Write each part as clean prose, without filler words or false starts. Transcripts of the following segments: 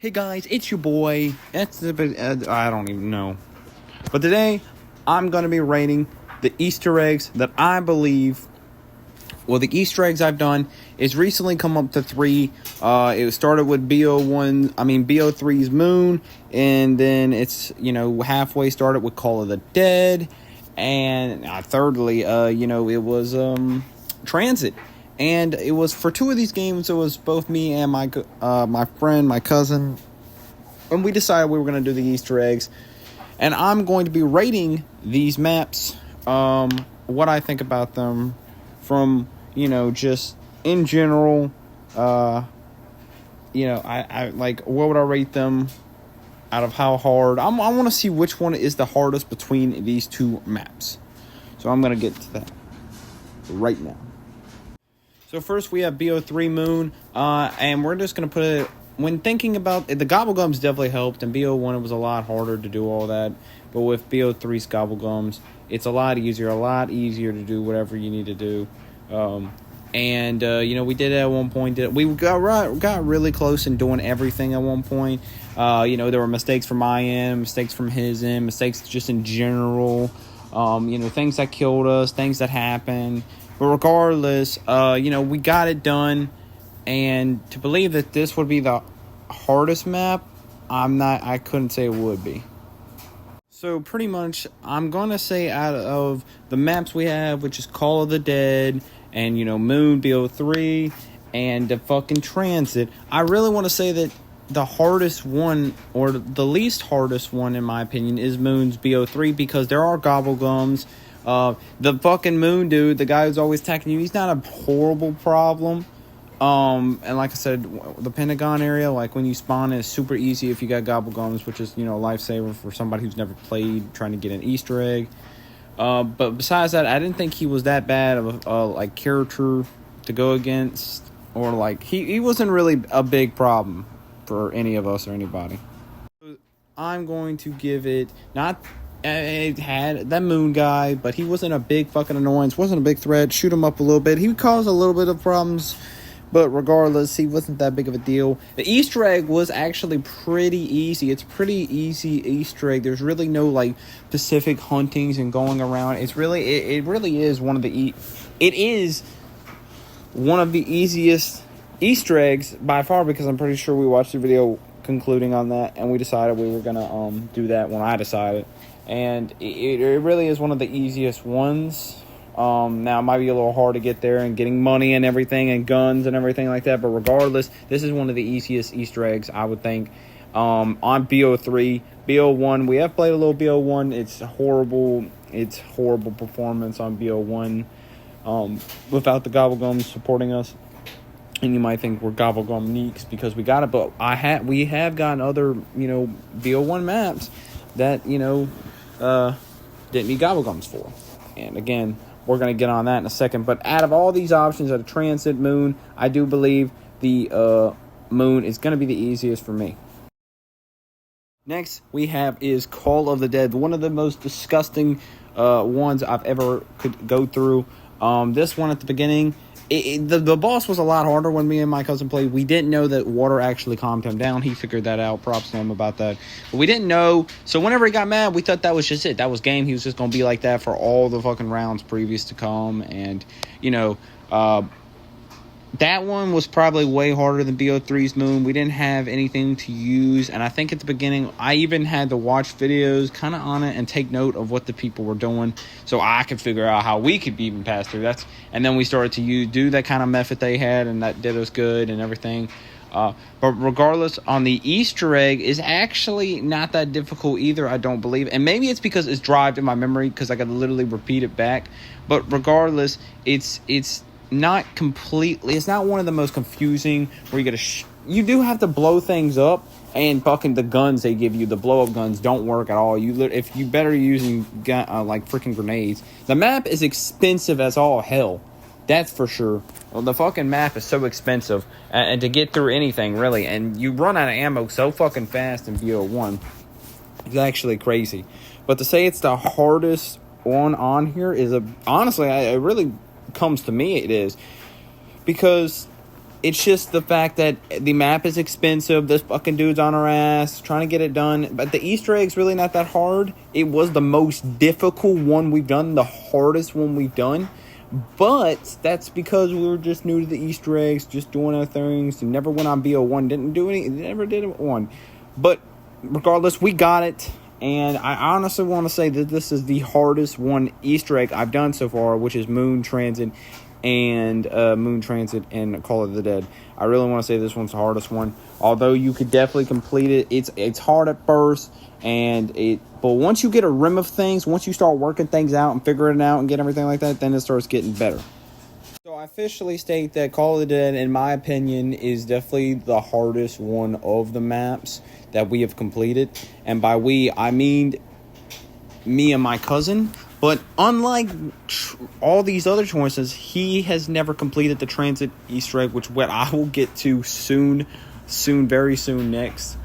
Hey guys, it's your boy. I don't even know. But today, I'm going to be rating the Easter eggs that I believe. Well, the Easter eggs I've done is recently come up to 3. It started with BO3's Moon, and then it's, halfway started with Call of the Dead, and thirdly, it was Tranzit. And it was for 2 of these games. It was both me and my friend, my cousin, and we decided we were going to do the Easter eggs. And I'm going to be rating these maps, what I think about them, from just in general. I like, what would I rate them out of how hard? I want to see which one is the hardest between these 2 maps. So I'm going to get to that right now. So first we have BO3 Moon, and we're just going to put it, when thinking about it, the Gobblegums definitely helped, and BO1 it was a lot harder to do all that, but with BO3's Gobblegums, it's a lot easier to do whatever you need to do. We did it at one point. We got really close in doing everything at one point. There were mistakes from my end, mistakes from his end, mistakes just in general. Things that killed us, things that happened. But regardless, we got it done. And to believe that this would be the hardest map, I couldn't say it would be. So pretty much, I'm going to say out of the maps we have, which is Call of the Dead, and, Moon, BO3, and the fucking Transit, I really want to say that the hardest one, or the least hardest one, in my opinion, is Moon's BO3, because there are Gobblegums. The fucking Moon dude, the guy who's always attacking you, he's not a horrible problem. And like I said, the Pentagon area, like when you spawn, is super easy if you got Gobblegums, which is, a lifesaver for somebody who's never played, trying to get an Easter egg. But besides that, I didn't think he was that bad of a character to go against, or he wasn't really a big problem for any of us or anybody. I'm going to give it, it had that Moon guy, but he wasn't a big fucking annoyance, wasn't a big threat. Shoot him up a little bit. He caused a little bit of problems, but regardless, he wasn't that big of a deal. The Easter egg was actually pretty easy. It's pretty easy Easter egg. There's really no specific huntings and going around. It really is one of the easiest Easter eggs by far, because I'm pretty sure we watched the video concluding on that, and we decided we were gonna do that when I decided. And it really is one of the easiest ones. Now it might be a little hard to get there, and getting money and everything and guns and everything like that, but regardless, this is one of the easiest Easter eggs, I would think. On BO3, BO1, we have played a little BO1. It's horrible performance on BO1 without the Gobblegums supporting us. And you might think we're Gobblegum neeks because we got it, but we have gotten other BO1 maps that didn't need Gobblegums for. And again, we're going to get on that in a second. But out of all these options, out of Transit, Moon, I do believe the Moon is going to be the easiest for me. Next we have is Call of the Dead, one of the most disgusting ones I've ever could go through. This one at the beginning, the boss was a lot harder when me and my cousin played. We didn't know that water actually calmed him down. He figured that out. Props to him about that. But we didn't know. So whenever he got mad, we thought that was just it. That was game. He was just going to be like that for all the fucking rounds previous to come. And, that one was probably way harder than BO3's Moon. We didn't have anything to use. And I think at the beginning, I even had to watch videos kind of on it and take note of what the people were doing, so I could figure out how we could even pass through. And then we started to do that kind of method they had, and that did us good and everything. But regardless, on the Easter egg is actually not that difficult either, I don't believe. And maybe it's because it's drived in my memory, because I could literally repeat it back. But regardless, it's not completely, it's not one of the most confusing, where you do have to blow things up, and fucking the guns they give you, the blow up guns, don't work at all. If you better using freaking grenades. The map is expensive as all hell, that's for sure. Well, the fucking map is so expensive, and to get through anything really, and you run out of ammo so fucking fast in BO1. It's actually crazy. But to say it's the hardest one on here is honestly, it really comes to me, it is, because It's just the fact that the map is expensive. This fucking dude's on our ass trying to get it done. But the Easter egg's really not that hard. It was the most difficult one we've done, the hardest one we've done. But that's because we were just new to the Easter eggs, just doing our things. Never went on BO1, didn't do any, never did one. But regardless, we got it. And I honestly want to say that this is the hardest one Easter egg I've done so far, which is Moon Transit and Call of the Dead. I really want to say this one's the hardest one. Although you could definitely complete it. It's hard at first, but once you get a rim of things, once you start working things out and figuring it out and get everything like that, then it starts getting better. So I officially state that Call of the Dead, in my opinion, is definitely the hardest one of the maps that we have completed. And by we, I mean me and my cousin. But unlike all these other choices, he has never completed the Transit Easter egg, which I will get to soon, very soon next.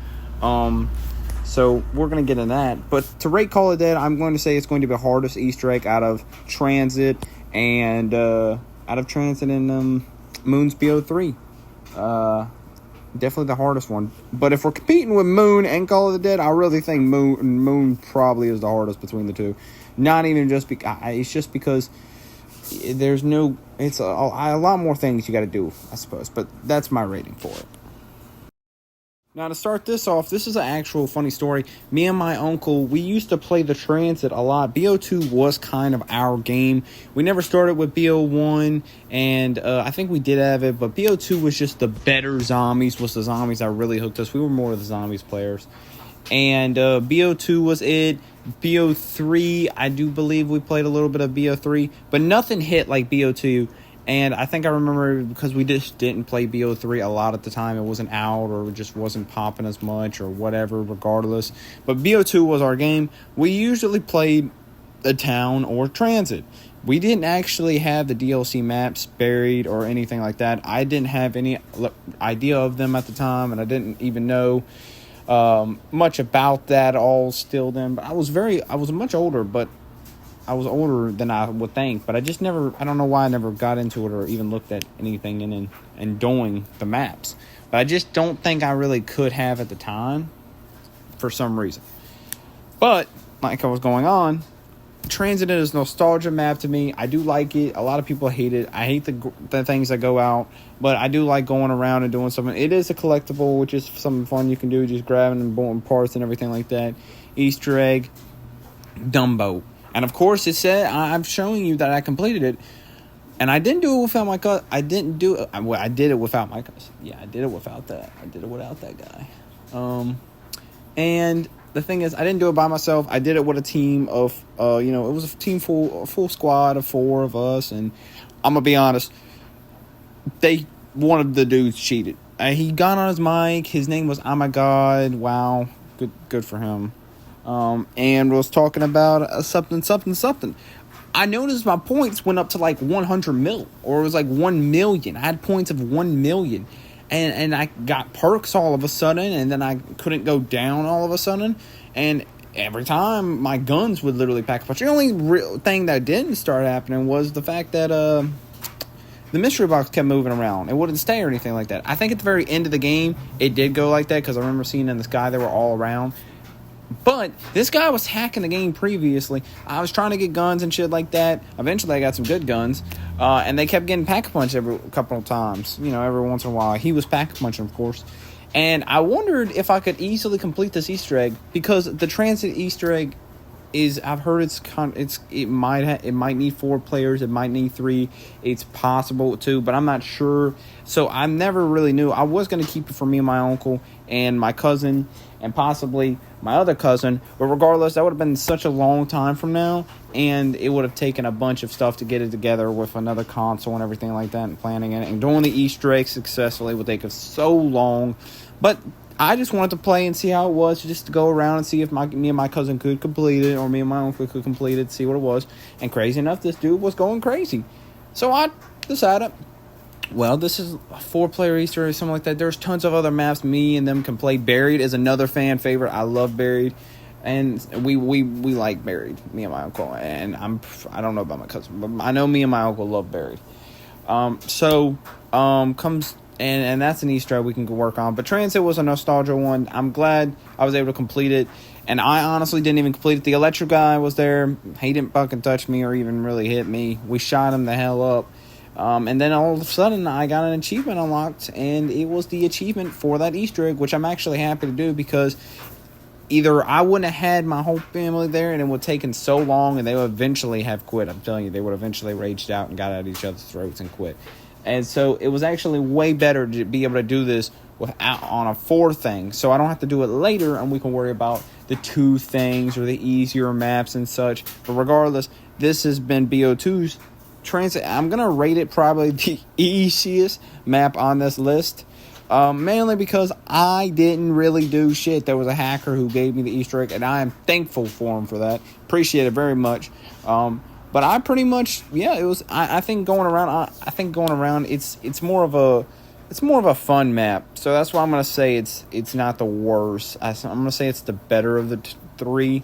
So we're going to get in that. But to rate Call of Dead, I'm going to say it's going to be the hardest Easter egg out of Transit and Moon's BO3. Definitely the hardest one. But if we're competing with Moon and Call of the Dead, I really think Moon probably is the hardest between the two. Not even just because it's just because there's no. It's a lot more things you got to do, I suppose. But that's my rating for it. Now, to start this off, this is an actual funny story. Me and my uncle, we used to play the Transit a lot. BO2 was kind of our game. We never started with BO1, and I think we did have it, but BO2 was just the better zombies, was the zombies that really hooked us. We were more of the zombies players. And BO2 was it. BO3, I do believe we played a little bit of BO3, but nothing hit like BO2. And I think I remember because we just didn't play BO3 a lot at the time. It wasn't out or it just wasn't popping as much or whatever, regardless. But BO2 was our game. We usually played the town or Transit. We didn't actually have the DLC maps buried or anything like that. I didn't have any idea of them at the time, and I didn't even know much about that all still then. But I was much older, but I was older than I would think, but I don't know why I never got into it or even looked at anything and doing the maps. But I just don't think I really could have at the time for some reason. But, like I was going on, Transit is a nostalgia map to me. I do like it. A lot of people hate it. I hate the things that go out, but I do like going around and doing something. It is a collectible, which is something fun you can do, just grabbing and pulling parts and everything like that. Easter egg, Dumbo. And of course, it said I'm showing you that I completed it, and I didn't do it without my cousin. I didn't do it. Well, I did it without my cousin. Yeah, I did it without that. I did it without that guy. And the thing is, I didn't do it by myself. I did it with a team of, it was a team full squad of 4 of us. And I'm gonna be honest, one of the dudes cheated. He got on his mic. His name was Oh My God. Wow, good for him. And was talking about something. I noticed my points went up to like 100 mil, or it was like 1 million. I had points of 1 million, and I got perks all of a sudden, and then I couldn't go down all of a sudden, and every time my guns would literally pack a punch. The only real thing that didn't start happening was the fact that the mystery box kept moving around. It wouldn't stay or anything like that. I think at the very end of the game, it did go like that, because I remember seeing in the sky they were all around. But this guy was hacking the game previously. I was trying to get guns and shit like that. Eventually, I got some good guns. And they kept getting pack-a-punch every couple of times. Every once in a while. He was pack-a-punching, of course. And I wondered if I could easily complete this Easter egg. Because the Transit Easter egg is... I've heard it might need 4 players. It might need 3. It's possible, too. But I'm not sure. So I never really knew. I was going to keep it for me and my uncle and my cousin and possibly my other cousin, but regardless, that would have been such a long time from now, and it would have taken a bunch of stuff to get it together with another console and everything like that, and planning it, and doing the Easter egg successfully would take us so long. But I just wanted to play and see how it was, just to go around and see if me and my cousin could complete it, or me and my uncle could complete it, see what it was. And crazy enough, this dude was going crazy. So I decided, well, this is a 4-player Easter egg, something like that. There's tons of other maps me and them can play. Buried is another fan favorite. I love Buried. And we like Buried, me and my uncle. And I don't know about my cousin, but I know me and my uncle love Buried. Comes and that's an Easter egg we can work on. But Transit was a nostalgia one. I'm glad I was able to complete it, and I honestly didn't even complete it. The electric guy was there. He didn't fucking touch me or even really hit me. We shot him the hell up. And then all of a sudden, I got an achievement unlocked, and it was the achievement for that Easter egg, which I'm actually happy to do, because either I wouldn't have had my whole family there, and it would have taken so long, and they would eventually have quit. I'm telling you, they would have eventually raged out and got at each other's throats and quit. And so it was actually way better to be able to do this without on a 4 thing, so I don't have to do it later, and we can worry about the 2 things or the easier maps and such. But regardless, this has been BO2's Transit. I'm gonna rate it probably the easiest map on this list, mainly because I didn't really do shit. There was a hacker who gave me the Easter egg, and I am thankful for him for that. Appreciate it very much. But I pretty much, it was. I think going around. It's more of a fun map. So that's why I'm gonna say it's not the worst. I'm gonna say it's the better of the 3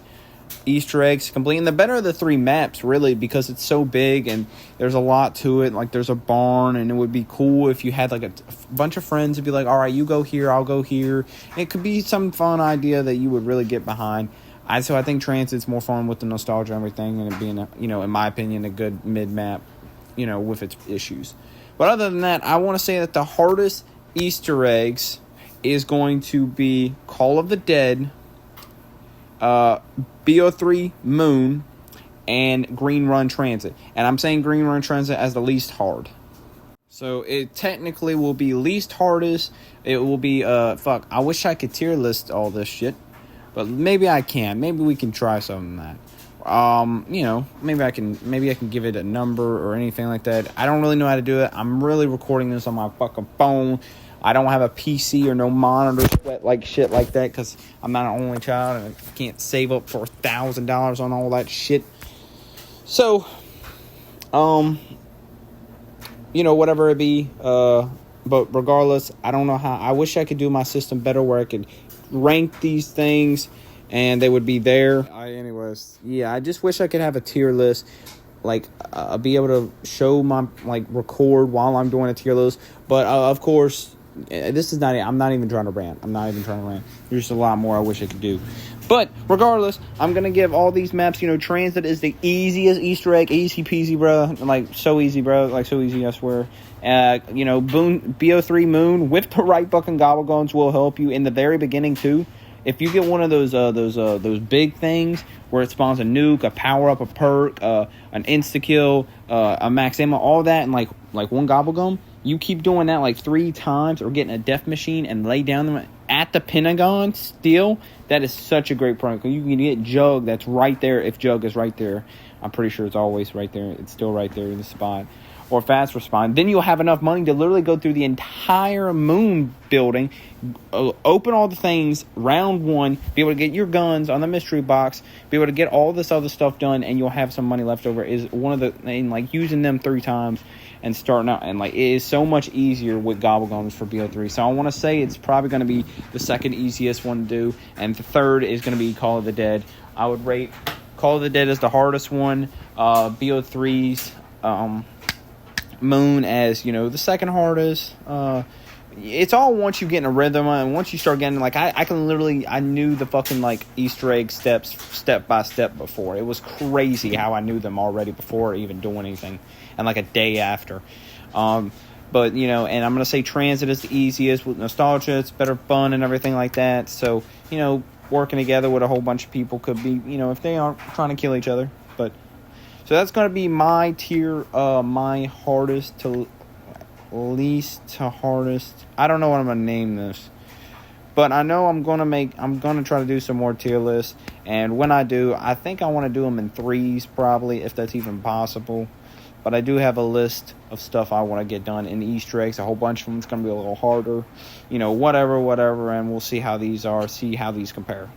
Easter eggs complete, and the better of the 3 maps, really, because it's so big and there's a lot to it. Like, there's a barn, and it would be cool if you had like a bunch of friends to be like, all right, you go here, I'll go here. It could be some fun idea that you would really get behind. So I think Transit's more fun with the nostalgia and everything, and it being in my opinion, a good mid map, with its issues. But other than that, I want to say that the hardest Easter eggs is going to be Call of the Dead, BO3 Moon, and Green Run Transit. And I'm saying Green Run Transit as the least hard. So it technically will be least hardest. It will be I wish I could tier list all this shit, but maybe I can. Maybe we can try some of that. Maybe I can give it a number or anything like that. I don't really know how to do it. I'm really recording this on my fucking phone. I don't have a PC or no monitor shit like that, because I'm not an only child and I can't save up for $1,000 on all that shit. So, whatever it be. But regardless, I don't know how. I wish I could do my system better where I could rank these things and they would be there. I just wish I could have a tier list. Be able to show my, record while I'm doing a tier list. But, of course, this is not. I'm not even trying to rant. There's just a lot more I wish I could do. But regardless, I'm gonna give all these maps. Transit is the easiest Easter egg, easy peasy, bro. So easy, bro. So easy, I swear. BO3 Moon with the right fucking gobble guns will help you in the very beginning too. If you get one of those big things where it spawns a nuke, a power up, a perk, an insta kill, a max ammo, all that, and like one gobble gum. You keep doing that 3 times, or getting a death machine and lay down them at the Pentagon still. That is such a great product. You can get Jug, that's right there. If Jug is right there, I'm pretty sure it's always right there. It's still right there in the spot. Or fast respawn. Then you'll have enough money to literally go through the entire moon building, open all the things, round 1, be able to get your guns on the mystery box, be able to get all this other stuff done, and you'll have some money left over. Is one of the, and using them 3 times and starting out, and it is so much easier with gobble guns for BO3. So I want to say it's probably going to be the second easiest one to do, and the third is going to be Call of the Dead. I would rate Call of the Dead as the hardest one, BO3's Moon as the second hardest. It's all once you get in a rhythm, and once you start getting I knew the fucking Easter egg steps step by step before. It was crazy how I knew them already before even doing anything, and a day after. But and I'm gonna say Transit is the easiest with nostalgia. It's better fun and everything like that. So working together with a whole bunch of people could be if they aren't trying to kill each other. But so that's going to be my tier, my hardest to least to hardest. I don't know what I'm going to name this. But I know I'm going to try to do some more tier lists. And when I do, I think I want to do them in 3s probably, if that's even possible. But I do have a list of stuff I want to get done in Easter eggs. A whole bunch of them. It's going to be a little harder. Whatever. And we'll see how these compare.